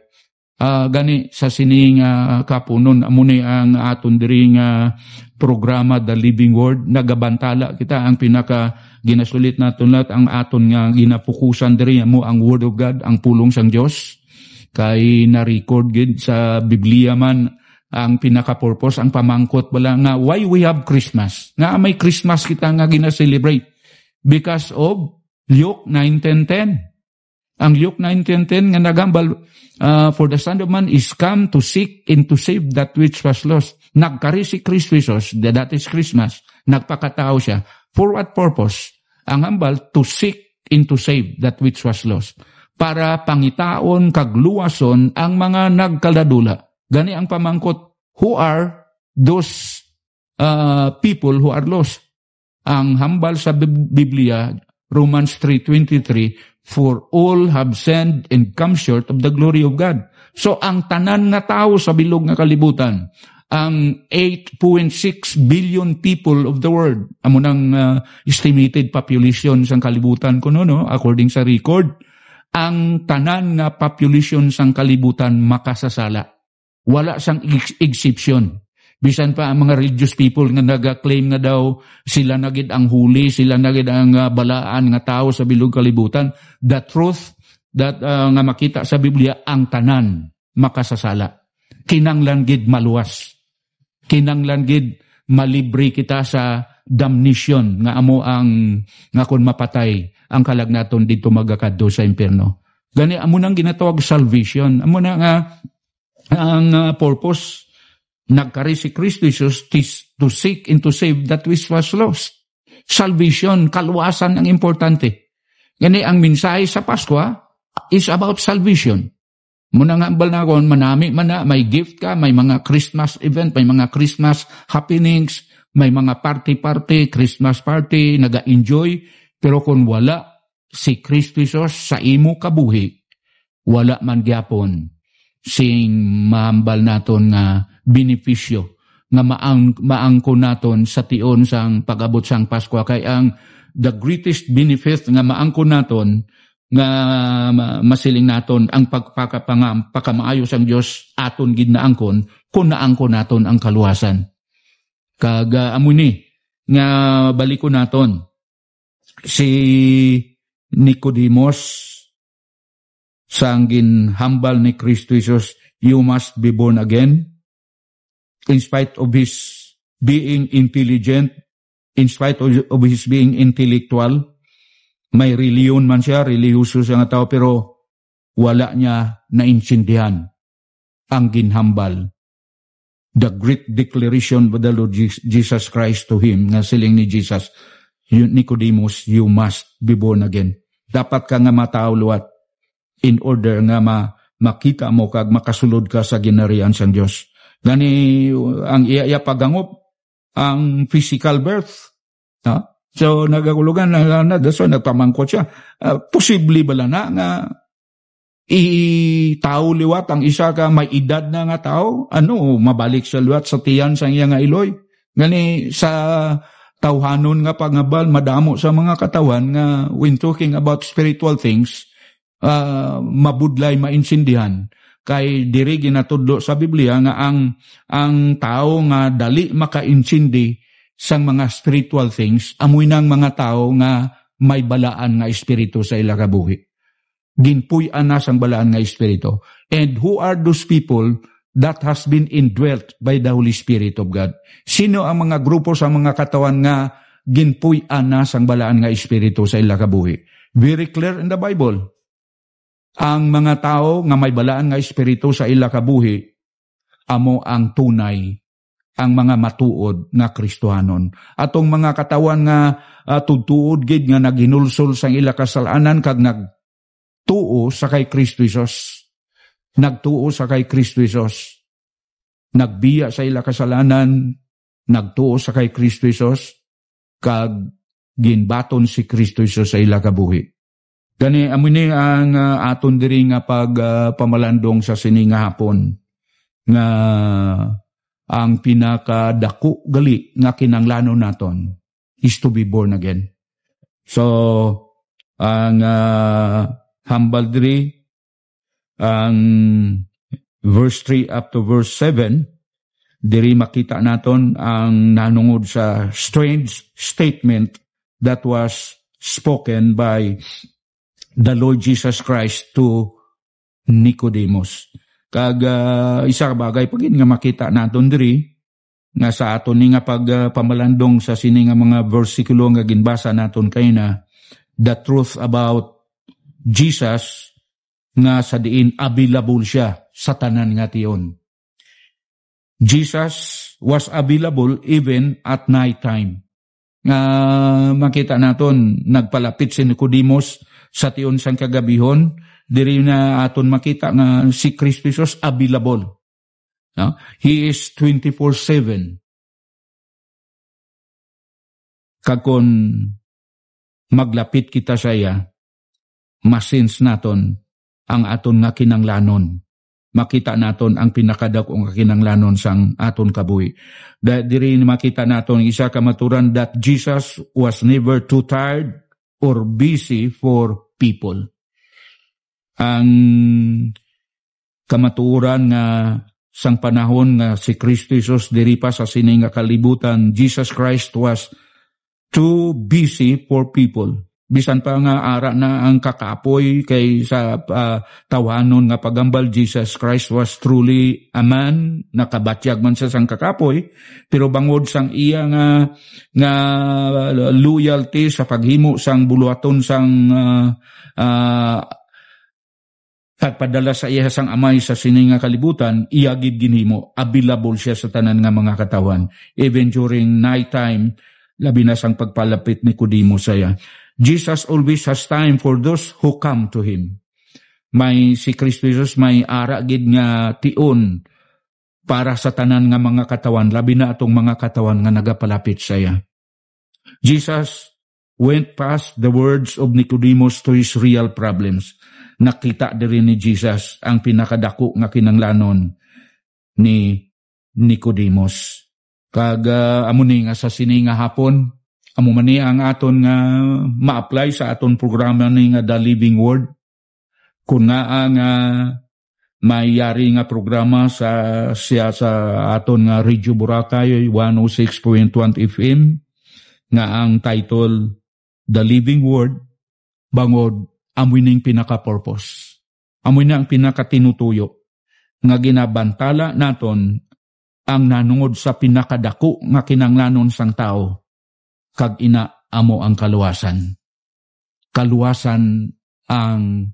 Speaker 2: Gani, sa sining kapunon, amuni ang aton diri nga programa The Living Word, nagabantala kita ang pinaka ginasulit naton lahat, ang aton nga ginapukusan diri mo ang Word of God, ang pulong sang Dios. Kay na-record gid sa Biblia man ang pinaka-purpose, ang pamangkot bala nga why we have Christmas. Nga may Christmas kita nga gina-celebrate because of Luke 9:10. Ang Luke 9:10 nga nagambal, for the Son of Man is come to seek and to save that which was lost. Nagkari si Kristo Jesus, that is Christmas, nagpakatao siya. For what purpose? Ang hambal, to seek and to save that which was lost. Para pangitaon kagluwason ang mga nagkaladula. Gani ang pamangkot, who are those people who are lost? Ang hambal sa Biblia, Romans 3:23, for all have sinned and come short of the glory of God. So ang tanan nga tao sa bilog nga kalibutan, ang 8.6 billion people of the world, amo nang estimated population sang kalibutan kuno, no, according sa record, ang tanan nga population sang kalibutan makasasala. Wala sang exception. Bisan pa ang mga religious people nga nag-claim nga daw sila nagid ang huli, sila nagid ang balaan nga tao sa bilog kalibutan. The truth that nga makita sa Biblia, ang tanan makasasala. Kinanglan gid maluwas. Kinanglan gid malibre kita sa damnation nga amo ang nga kun mapatay ang kalagnaton dito magakadto sa impierno. Gani amo nang ginatawag salvation. Amo na nga ang purpose. Nagkari si Kristo Jesus to seek and to save that which was lost. Salvation, kaluwasan ang importante. Gani ang mensahe sa Pasko is about salvation. Muna nga ambal na kon, manami man na, may gift ka, may mga Christmas event, may mga Christmas happenings, may mga party, Christmas party, naga-enjoy. Pero kung wala si Kristo Jesus sa imo kabuhi, wala man gyapon sing mahambal naton nga benepisyo nga maangko naton sa tion sang pag-abot sang Pasko. Kay ang the greatest benefit nga maangko naton nga masiling naton ang pagpakamaayo sang Dios aton gid naangkon kung naangko naton ang kaluwasan. Kag amo ni nga baliko naton si Nicodemus sang ginhambal ni Kristo Jesus, you must be born again. In spite of his being intelligent, in spite of his being intellectual, may reliyon man siya, reliyoso siya nga tao, pero wala niya naintindihan ang ginhambal. The great declaration of the Lord Jesus Christ to him, nga siling ni Jesus, Nicodemus, you must be born again. Dapat ka nga matao luwat in order nga makita mo kag makasulod ka sa ginarian sa Dios. Gani ang iya pagangop ang physical birth. So nagagulugan na daso nagpamangkot siya. Posible ba na nga tao liwat ang isa ka may edad na nga tao? Mabalik sa liwat sa tiyan sa iya nga iloy. Gani sa tawhanon nga pangabal madamo sa mga katawan nga when talking about spiritual things, mabudlay maintindihan. Kay diri ginatudlo sa Biblia nga ang tao nga dali makaintindi sang mga spiritual things, amoy ng mga tao nga may balaan nga espiritu sa ila kabuhi. Ginpuy-an na sang balaan nga espiritu. And who are those people that has been indwelt by the Holy Spirit of God? Sino ang mga grupo sa mga katawan nga ginpuy-an na sang balaan nga espiritu sa ila kabuhi? Very clear in the Bible. Ang mga tao nga may balaan nga espiritu sa ila kabuhi, amo ang tunay, ang mga matuod nga Kristohanon. Atong mga katawan nga tutuod gid nga naghinulsol sang ila kasalanan kag nagtuo sa kay Kristo Jesus. Nagtuo sa kay Kristo Jesus. Nagbiya sa ila kasalanan, nagtuo sa kay Kristo Jesus, kag ginbaton si Kristo Jesus sa ila kabuhi. Gani amuni ang aton diri nga pamalandong sa sininga hapon nga ang pinakadako gali nga kinanglanon naton is to be born again. So ang hambal diri ang verse 3 up to verse 7, diri makita naton ang nanungod sa strange statement that was spoken by the Lord Jesus Christ to Nicodemus. Kag isa bagay pagin nga makita naton diri nga sa aton ni nga pagpamalandong sa sini nga mga bersikulo nga ginbasa naton kayna, the truth about Jesus nga sa diin available siya sa tanan nga tiyon. Jesus was available even at night time. Nga makita naton nagpalapit si Nicodemus sa tiyon sang kagabihon, diri na aton makita nga si Kristo Jesus available. He is 24/7. Kagkon maglapit kita sa iya, masins naton ang aton nga kinanglanon. Makita naton ang pinakadakong nga kinanglanon sang aton kabuhi. Diri makita naton isa ka maturan that Jesus was never too tired or busy for people. Ang kamaturan nga sang panahon nga si Kristo Jesus diri pa sa sini nga kalibutan, Jesus Christ was too busy for people. Bisan pa nga ara na ang kakapoy kay sa tawanon nga pagambal, Jesus Christ was truly a man, nakabatyag man siya sang kakapoy, pero bangod sang iya nga loyalty sa paghimo sang buluaton sang pagpadala sa iya sang amay sa sini nga kalibutan, iya gid ginhimo, available siya sa tanan nga mga katawan. Even during night time, labi na sang pagpalapit ni Nicodemus saya. Jesus always has time for those who come to Him. May si Kristo Jesus may ara gid nga tion para sa tanan nga mga katawan, labi na atong mga katawan nga nagapalapit saya. Jesus went past the words of Nicodemus to his real problems. Nakita diri ni Jesus ang pinakadako nga kinanglanon ni Nicodemus. Kag amo ni nga sa sini nga hapon, amo man ni ang aton nga ma-apply sa aton programa ni nga The Living Word. Kung nga ang mayari nga programa sa aton nga Radio Boracay 106.1 FM nga ang title The Living Word, bangod amoy ning pinaka-purpose. Amoy na ang pinaka-tinutuyo nga ginabantala naton ang nanungod sa pinakadako nga kinanglanon sang tao, kag ina amo ang kaluwasan. Kaluwasan ang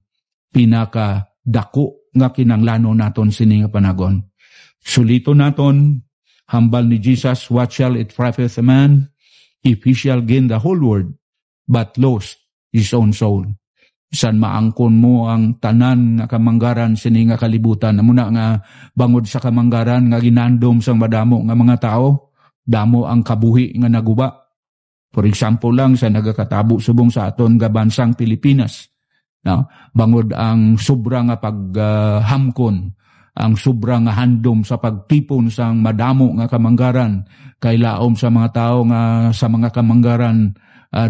Speaker 2: pinakadako nga kinanglano naton sini nga panagon. Sulito naton, hambal ni Jesus, what shall it profit a man if he shall gain the whole world but lost his own soul? San maangkon mo ang tanan nga kamanggaran sini nga kalibutan, muna nga bangod sa kamanggaran nga ginandom sang madamo nga mga tao, damo ang kabuhi nga naguba. For example lang, sa nagakatabo subong sa aton nga bansang Pilipinas, no? Bangod ang sobra nga paghamkon, ang sobra nga handom sa pagtipon sang madamo nga kamanggaran, kay laom sa mga tao nga sa mga kamanggaran,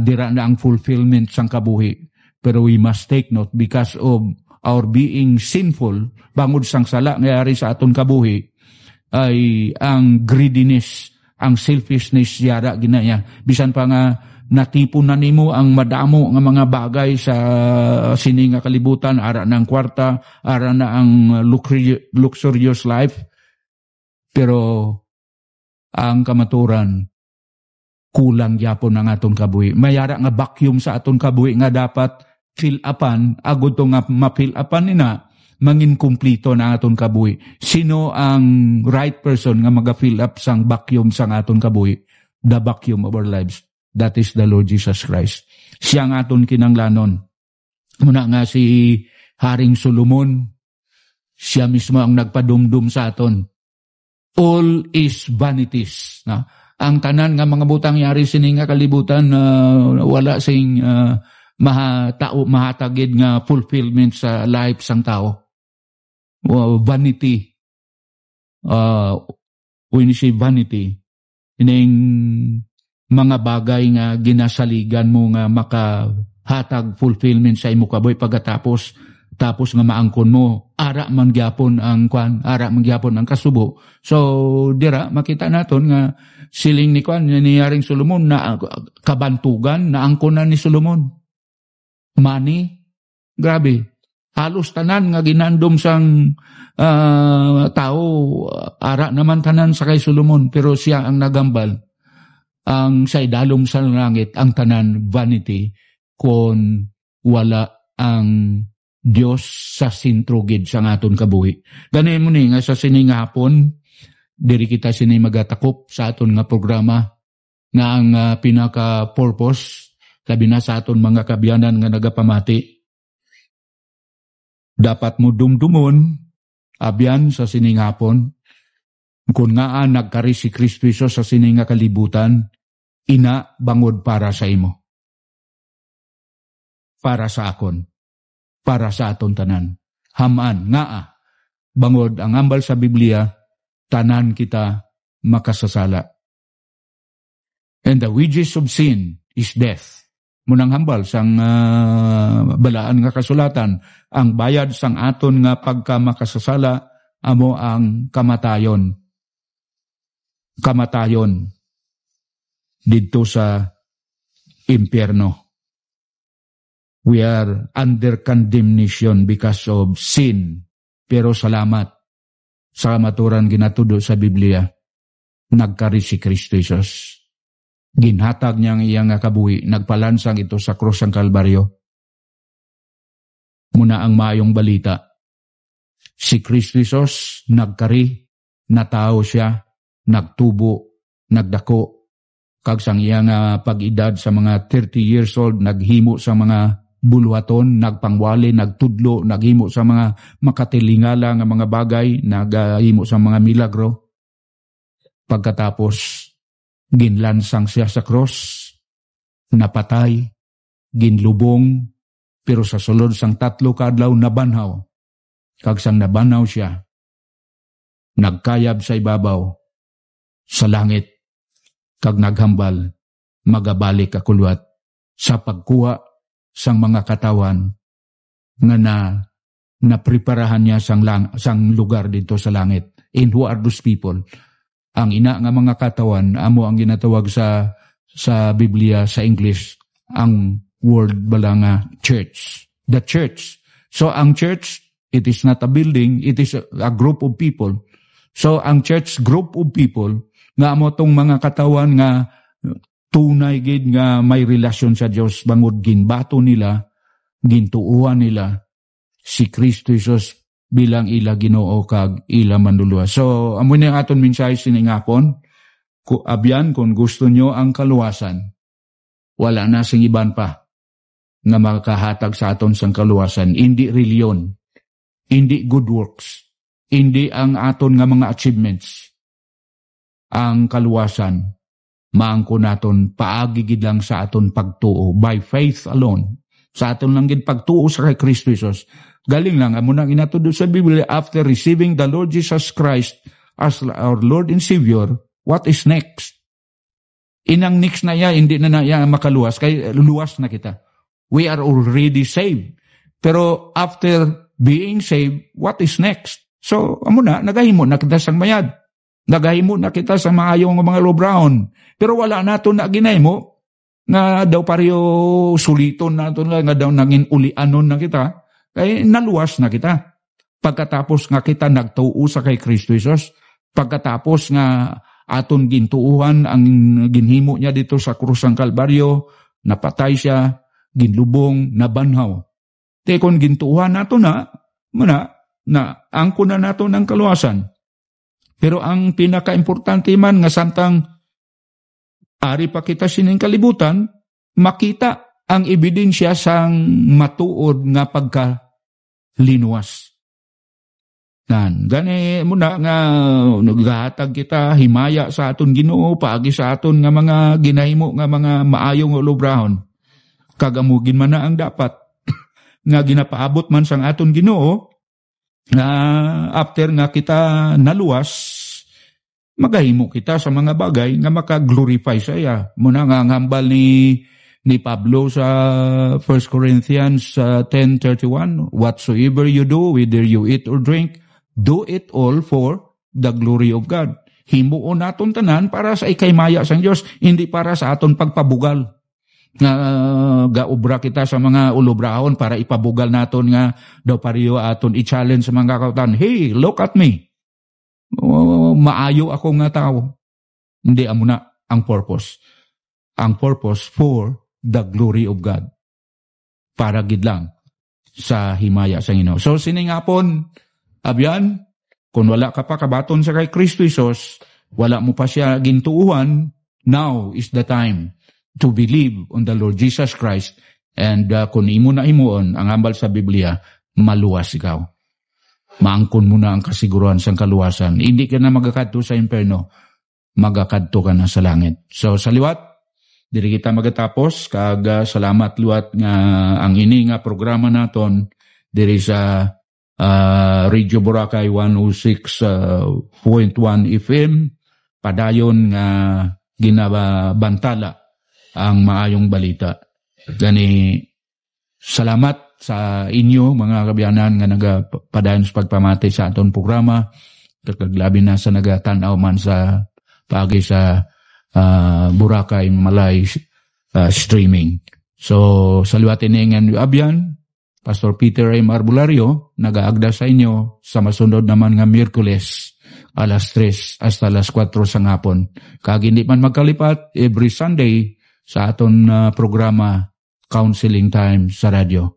Speaker 2: dira na ang fulfillment sang kabuhi. Pero we must take note, because of our being sinful, bangod sang sala ngayari sa aton kabuhi, ay ang greediness, ang selfishness yara ginaya. Bisan pa nga natipon na nimo ang madamo nga mga bagay sa sini nga kalibutan, ara na ang kwarta, ara na ang luxurious life, pero ang kamaturan, kulang yapon ang aton kabuhi. Mayara nga vacuum sa aton kabuhi nga dapat fill upan, agud to nga ma-fill upan nina, mangin kumplito na aton kabuhi. Sino ang right person nga maga-fill up sang vacuum sang aton kabuhi? The vacuum of our lives. That is the Lord Jesus Christ. Siya ang aton kinanglanon. Muna nga si Haring Solomon, siya mismo ang nagpadumdum sa aton. All is vanities. Na? Ang tanan nga mga butang yari sini nga kalibutan, wala sing mahatagid nga fulfillment sa life sang tao. Vanity. When you say vanity, ining mga bagay nga ginasaligan mo nga makahatag fulfillment sa imo kaboy pagkatapos nga maangkon mo, ara man gyapon ang kasubo. So dira makita naton nga siling ni ni Haring Solomon na kabantugan na angkonan ni Solomon. Money, grabe. Halos tanan nga ginandom sang tao, ara naman tanan sa kay Solomon, pero siya ang nagambal. Ang sa idalom sa langit, ang tanan vanity, kung wala ang Dios sa sintrugid sa aton kabuhi. Ganun mo ni nga sa sining hapon, diri kita sini magatakop sa aton nga programa nga ang pinaka-purpose, labi na sa aton mga kabyanan nga nagapamati. Dapat mo dumdumon, abyan sa sining hapon, kung nga nagkari si Kristo Jesus sa sining nga kalibutan, ina bangod para sa imo. Para sa akon. Para sa aton tanan. Hamaan, nga bangod ang ambal sa Biblia, tanan kita makasasala. And the wages of sin is death. Munang hambal sang balaan nga kasulatan, ang bayad sang aton nga pagkamakasasala amo ang kamatayon. Kamatayon didto sa impyerno. We are under condemnation because of sin. Pero salamat sa kamaturan ginatudo sa Biblia, nagkari si Kristo Jesus. Ginhatag niya ang iyang kabuhi, nagpalansang ito sa krus ng Kalbaryo. Muna ang maayong balita. Si Kristo Jesus nagkari, natao siya, nagtubo, nagdako, kag sang iyang pag-edad sa mga 30 years old, naghimo sa mga buluhaton, nagpangwali, nagtudlo, naghimo sa mga makatilingala nga mga bagay, naghimo sa mga milagro. Pagkatapos, ginlansang siya sa cross, napatay, ginlubong, pero sa sulod sang 3 kadlaw nabanhaw. Kag sang nabanhaw siya, nagkayab sa ibabaw, sa langit, kag naghambal, magabalik kakuluat sa pagkuha sang mga katawan nga napreparahan niya sang lugar dito sa langit. And who are those people? Ang ina nga mga katawan, amo ang ginatawag sa Biblia, sa English, ang word bala nga church. The church. So ang church, it is not a building, it is a group of people. So ang church, group of people, nga amo tong mga katawan nga tunay gid nga may relasyon sa Dios bangod ginbato nila, gintuuhan nila si Kristo Jesus bilang ila Ginoo kag ila manluluwa. So amo ni aton mensahe siningapon, abyan kung gusto nyo ang kaluwasan, wala na sing iban pa nga makahatag sa aton sang kaluwasan. Hindi reliyon, hindi good works, hindi ang aton nga mga achievements. Ang kaluwasan, maangko naton paagigid lang sa aton pagtuo, by faith alone. Sa aton lang gid pagtuo sa kay Kristo Jesus. Galing lang, amo nang inatudlo sa Biblia, after receiving the Lord Jesus Christ as our Lord and Savior, what is next? Inang next na hindi na makaluwas, kaya luluwas na kita. We are already saved. Pero after being saved, what is next? So, amo na, nagahimo na kita sang mayad. Nagahimo na kita sa maayong mga lobrahon. Pero wala na ito na ginahimo, nga daw pareho suliton na ito, nga daw nangin ulianon na kita, kaya naluwas na kita. Pagkatapos nga kita nagtuo sa kay Kristo Jesus, pagkatapos nga aton gintuuhan ang ginhimo niya dito sa krus ng Kalbaryo, napatay siya, ginlubong, nabanhaw. Tekon gintuuhan nato na angko na nato ng kaluwasan. Pero ang pinaka-importante man nga samtang ari pa kita sining kalibutan, makita ang ebidensya sang matuod nga pagkalinuwas. Gani muna nga naghatag kita himaya sa aton Ginoo paagi sa aton nga mga ginahimo nga mga maayong lobrahon. Kagamugin man na ang dapat nga ginapaabot man sang aton Ginoo nga after nga kita naluwas, magahimo kita sa mga bagay nga maka-glorify sa iya. Muna nga ang hambal ni Pablo sa 1 Corinthians 10:31, whatsoever you do, whether you eat or drink, do it all for the glory of God. Himuon naton tanan para sa ikaymaya sang Dios, hindi para sa aton pagpabugal. Nga gaobra kita sa mga ulobrahon para ipabugal naton nga daw pareho aton i-challenge sa mga kautan. Hey, look at me. Maayo ako nga tao. Hindi amo na ang purpose. Ang purpose for the glory of God. Para gid lang sa himaya sa Ginoo. So siningapon, abyan, kung wala ka pa kabaton sa kay Kristo Jesus, wala mo pa siya gintuuhan, now is the time to believe on the Lord Jesus Christ. And kung imo na imuon, ang hambal sa Biblia, maluwas ikaw. Maangkon mo na ang kasiguruhan sa kaluwasan. Hindi ka na magakadto sa imperno, magakadto ka na sa langit. So sa liwat, diri kita magatapos, kag salamat liwat nga ang ini nga programa naton diri sa Radio Boracay 106.1 FM, padayon nga ginabantala ang maayong balita. Gani, salamat sa inyo mga kabyanan nga nagapadayon sa pagpamati sa aton programa, kaglabi na sa nagatanaw man sa pagi sa Boracay Malay streaming. So saluatin ningan abyan, Pastor Peter M. Arbulario, nagaagda sa inyo sa masunod naman nga Miyerkules, alas 3 hasta alas 4 sa ngapon. Kag hindi man magkalipat, every Sunday sa aton programa Counseling Time sa radyo.